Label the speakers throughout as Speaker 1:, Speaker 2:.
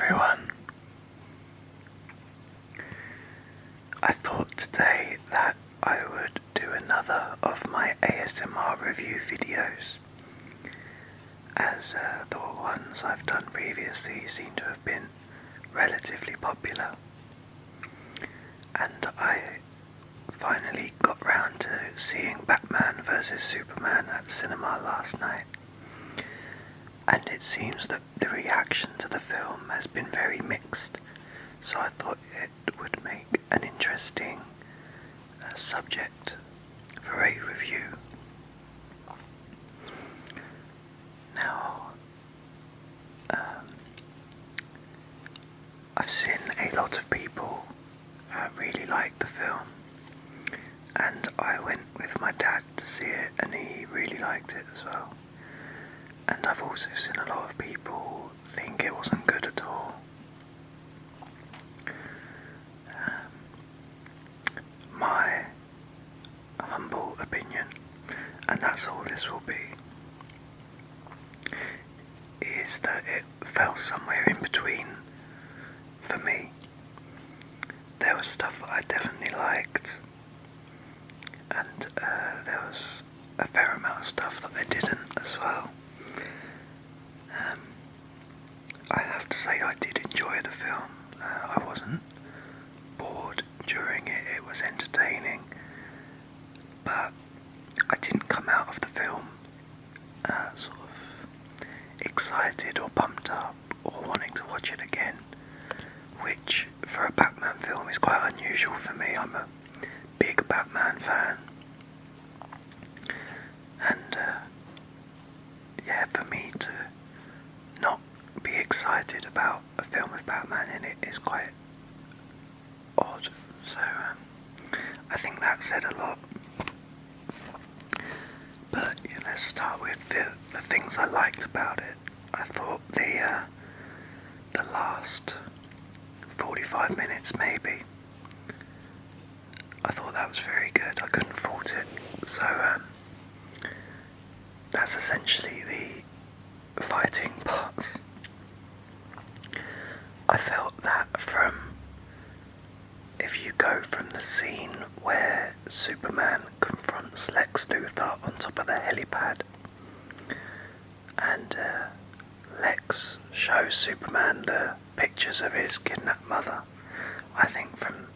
Speaker 1: everyone. I thought today that I would do another of my ASMR review videos, as the ones I've done previously seem to have been relatively popular, and I finally got round to seeing Batman vs Superman at the cinema last night, and it seems that the reaction to the film has been very mixed, so I thought it would make an interesting subject for a review. Now, I've seen a lot of people really like the film, and I went with my dad to see it, and he really liked it as well. And I've also seen a lot of people think it wasn't good at all. My humble opinion, and that's all this will be, is that it fell somewhere in between for me. There was stuff that I definitely liked, and there was a fair amount of stuff that I didn't as well. I have to say I did enjoy the film. I wasn't bored during it, it was entertaining, but I didn't come out of the film sort of excited or pumped up or wanting to watch it again, which for a Batman film is quite unusual for me. I'm a big Batman fan, and yeah, for me to not be excited about a film with Batman in it is quite odd, so I think that said a lot. But yeah, let's start with the things I liked about it. I thought the last 45 minutes maybe, I thought that was very good. I couldn't fault it. So that's essentially the fighting parts. I felt that if you go from the scene where Superman confronts Lex Luthor on top of the helipad, and Lex shows Superman the pictures of his kidnapped mother, I think from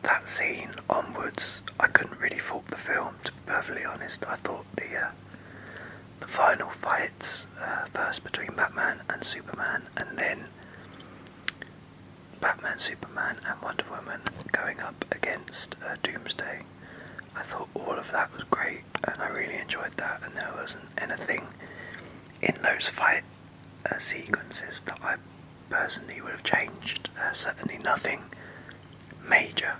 Speaker 1: that scene onwards I couldn't really fault the film, to be perfectly honest. I thought the final fights, first between Batman and Superman, and then Batman, Superman and Wonder Woman going up against Doomsday, I thought all of that was great, and I really enjoyed that, and there wasn't anything in those fight sequences that I personally would have changed, certainly nothing major.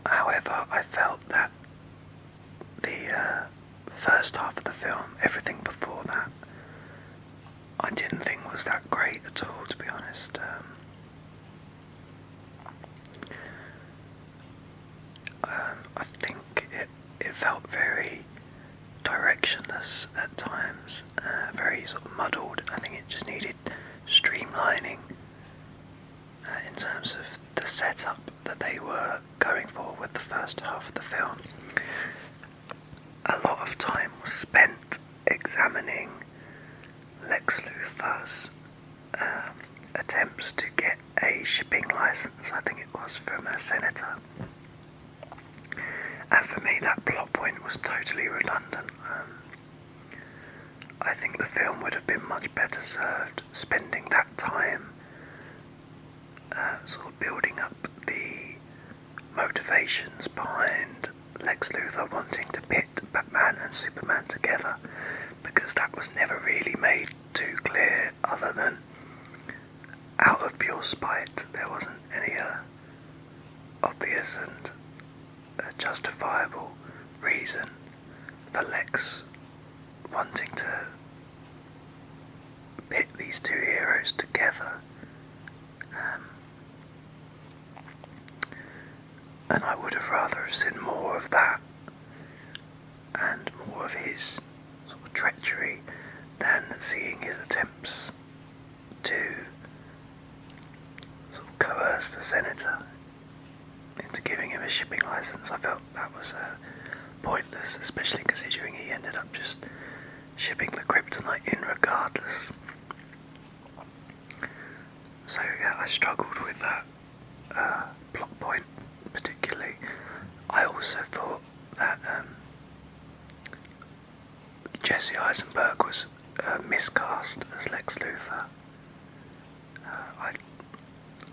Speaker 1: However, I felt that the first half of the film, everything before that, I didn't think was that great at all, to be honest. I think it felt very directionless at times, very sort of muddled. I think it just needed streamlining in terms of the setup that they were going for with the first half of the film. A lot of time was spent examining Lex Luthor's attempts to get a shipping license, I think it was, from a senator. And for me that plot point was totally redundant. I think the film would have been much better served spending that time sort of building up the motivations behind Lex Luthor wanting to pit Batman and Superman together, because that was never really made too clear other than out of pure spite. There wasn't any obvious and justifiable reason for Lex wanting to pit these two heroes together. And I would have rather have seen more of that, and more of his sort of treachery than seeing his attempts to sort of coerce the senator into giving him a shipping license. I felt that was pointless, especially considering he ended up just shipping the kryptonite in regardless. So yeah, I struggled with that plot point particularly. I also thought that Jesse Eisenberg was miscast as Lex Luthor.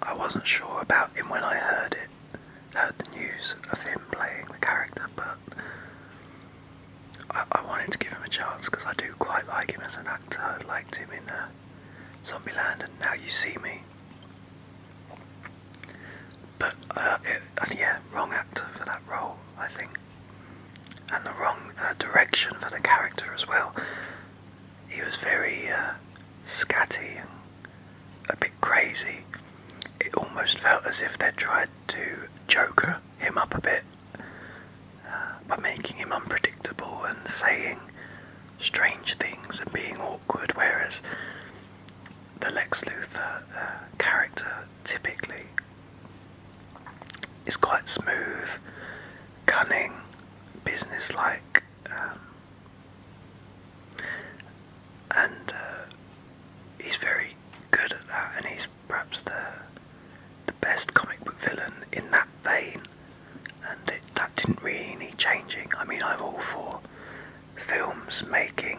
Speaker 1: I wasn't sure about him when I heard the news of him playing the character, but I wanted to give him a chance because I do quite like him as an actor. I liked him in Zombieland and Now You See Me. But yeah, wrong actor for that role, I think, and the wrong direction for the character as well. He was very scatty and a bit crazy. It almost felt as if they'd tried to Joker him up a bit by making him unpredictable and saying strange things and being awkward, whereas the Lex Luthor character typically is quite smooth, cunning, businesslike, and he's very good at that, and he's perhaps the best comic book villain in that vein, and that didn't really need changing. I mean, I'm all for films making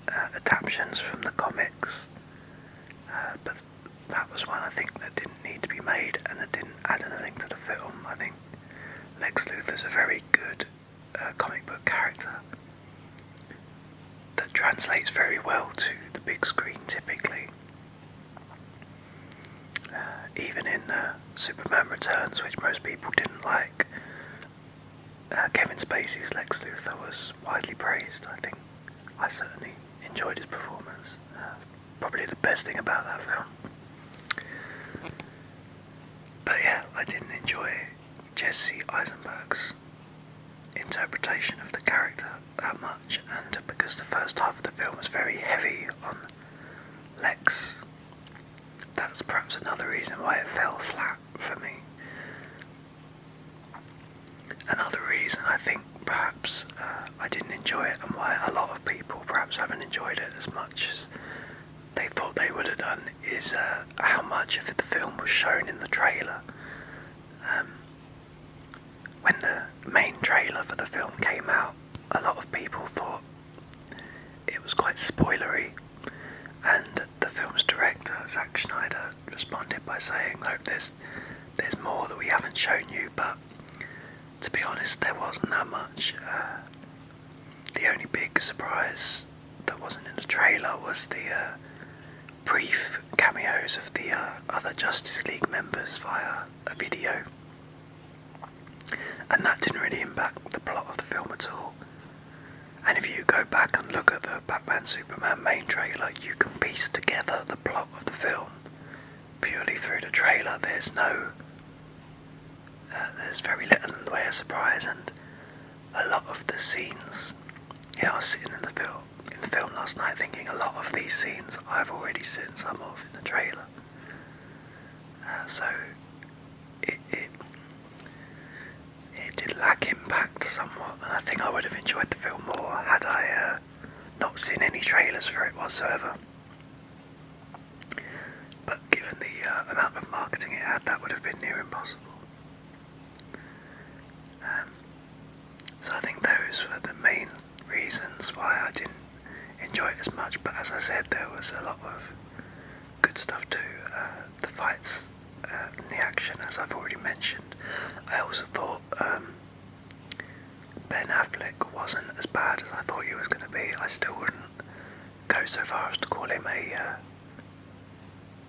Speaker 1: adaptations from the comics, but that was one I think that didn't need to be made, and it didn't add anything to the film. I think Lex Luthor's a very good comic book character that translates very well to the big screen typically. Even in Superman Returns, which most people didn't like, Kevin Spacey's Lex Luthor was widely praised. I think I certainly enjoyed his performance. Probably the best thing about that film. But yeah, I didn't enjoy Jesse Eisenberg's interpretation of the character that much, and because the first half of the film was very heavy on Lex, that's perhaps another reason why it fell flat for me. Another reason I think perhaps I didn't enjoy it, and why a lot of people perhaps haven't enjoyed it as much as they thought they would have done, is how much of the film was shown in the trailer. When the main trailer for the film came out, a lot of people thought it was quite spoilery, and the film's director, Zack Snyder, responded by saying, look, there's more that we haven't shown you, but to be honest, there wasn't that much. The only big surprise that wasn't in the trailer was the brief cameos of the other Justice League members via a video, and that didn't really impact the plot of the film at all. And if you go back and look at the Batman Superman main trailer, you can piece together the plot of the film purely through the trailer. There's very little in the way of surprise, and a lot of the scenes, I was sitting in the film last night thinking a lot of these scenes I've already seen some of in the trailer. So it did lack impact somewhat, and I think I would have enjoyed the film more had I not seen any trailers for it whatsoever. But given the amount of marketing it had, that would have been near impossible. So I think those were the main reasons why I didn't enjoy it as much, but as I said, there was a lot of good stuff too. The fights and the action, as I've already mentioned. I also thought Ben Affleck wasn't as bad as I thought he was going to be. I still wouldn't go so far as to call him a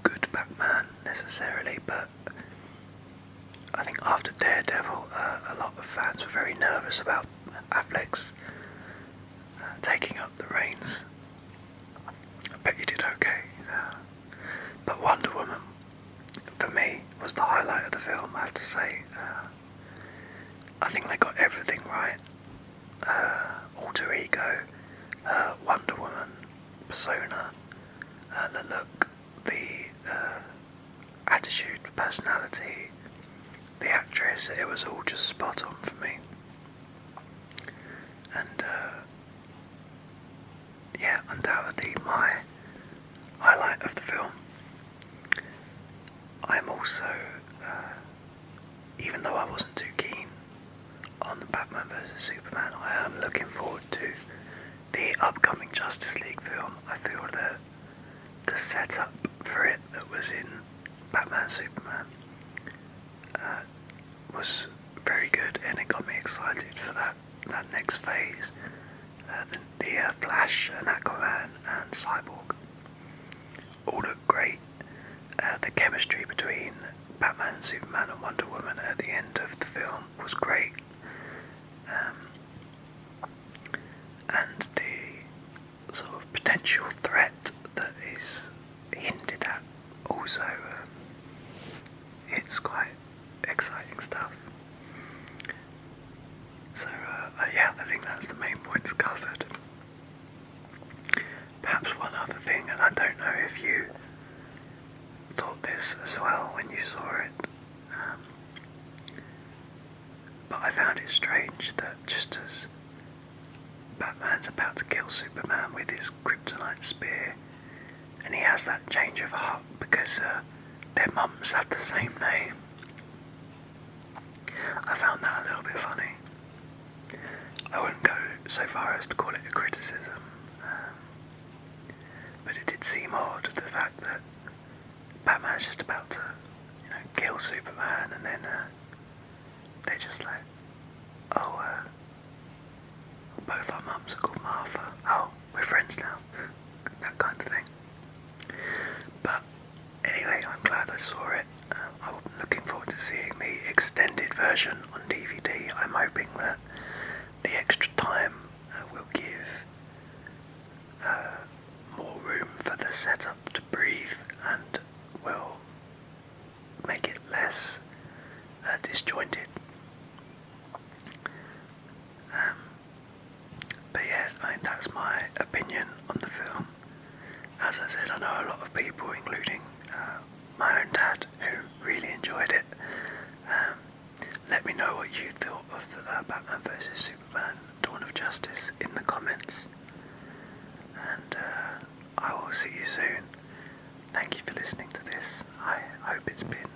Speaker 1: good Batman necessarily, but I think after Daredevil, a lot of fans were very nervous about Affleck's taking up the reins. I bet you did okay. But Wonder Woman, for me, was the highlight of the film, I have to say. I think they got everything right. alter ego, Wonder Woman persona, the look, the attitude, personality, the actress, it was all just spot on for me. And yeah, undoubtedly my highlight of the film. I'm also, even though I wasn't too keen on the Batman vs Superman, I am looking forward to the upcoming Justice League film. I feel that the setup for it that was in Batman Superman was very good, and it got me excited for that next phase. The Flash and Aquaman and Cyborg all look great. The chemistry between Batman, Superman and Wonder Woman at the end of the film was great. And the sort of potential threat that is hinted at also, it's quite exciting stuff. So yeah, I think that's the main points covered. Perhaps one other thing, and I don't know if you thought this as well when you saw it, but I found it strange that just as Batman's about to kill Superman with his kryptonite spear, and he has that change of heart because their mums have the same name. I found that a little bit funny. I wouldn't go so far as to call it a criticism, but it did seem odd, the fact that Batman's just about to, kill Superman, and then they're just like, oh, both our mums are called Martha. Oh, we're friends now. That kind of thing. But anyway, I'm glad I saw it. I'm looking forward to seeing the extended version on DVD. I'm hoping that the extra time will give more room for the setup to breathe and will make it less disjointed. But yeah, that's my opinion on the film. As I said, I know a lot of people, including my own dad, who really enjoyed it. Let me know what you thought of Batman vs Superman: Dawn of Justice in the comments. And I will see you soon. Thank you for listening to this. I hope it's been